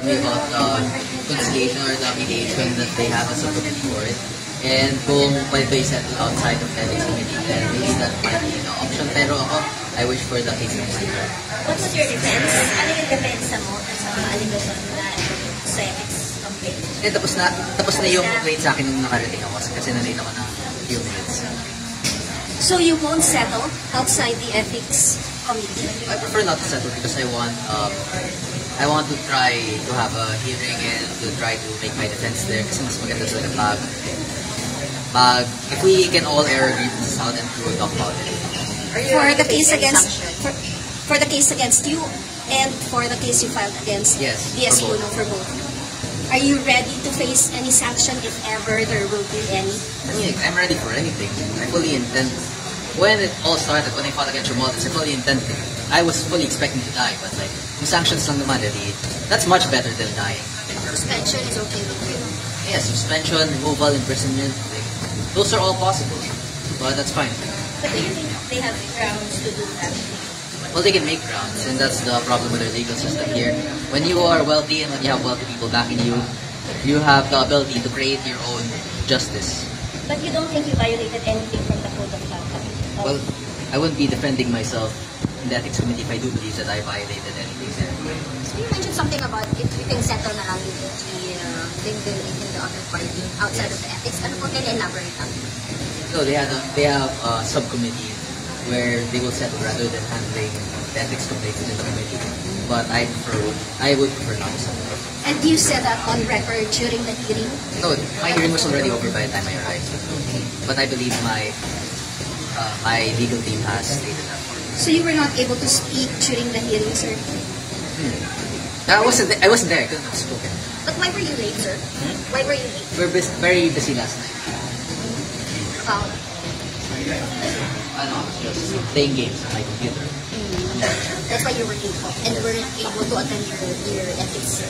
me about the conciliation or the mediation that they have as a Supreme Court. And kung pwede ba settle outside of the ethics committee, then maybe that might be the option. Pero ako, I wish for the case to be settled. What was your defense? Ano yung defense mo sa mga allegation na sa ethics committee? Eh, tapos na yung complaint sa akin nung nakarating ako kasi nalate ako ng few minutes. So you won't settle outside the ethics committee? I prefer not to settle because I want to try to have a hearing and to try to make my defense there kasi mas maganda talaga if we can all air our grievances out and to talk about it. For the case against you and for the case you filed against DSU, for both. Are you ready to face any sanction if ever there will be any? I mean, I'm ready for anything. I fully intend. When it all started, when I fought against Romualdez, I was fully expecting to die, but like, yung sanctions lang naman, that's much better than dying. Suspension is okay with you? Yeah, suspension, removal, imprisonment, those are all possible. But that's fine. But do you think they have grounds to do that? Well, they can make grounds, and that's the problem with our legal system here. When you are wealthy and when you have wealthy people backing you, you have the ability to create your own justice. But you don't think you violated anything from the Code of Conduct? Well, I wouldn't be defending myself in the ethics committee if I do believe that I violated anything there. So you mentioned something about if you can settle na lang yung legal in the other party outside of the ethics. Ano po kaya elaborate on? So they have a subcommittee where they will settle rather than handling the ethics complaints in the committee. But I would prefer not to settle. And you said that on record during the hearing? No, my hearing was already over by the time I arrived. But I believe my legal team has stated that. So you were not able to speak during the hearing, sir? I wasn't there. I couldn't have spoken. But why were you late, sir? Why were you late? We were very busy last night. Just playing games on my computer. That's why you were late, and you weren't able to attend your ethics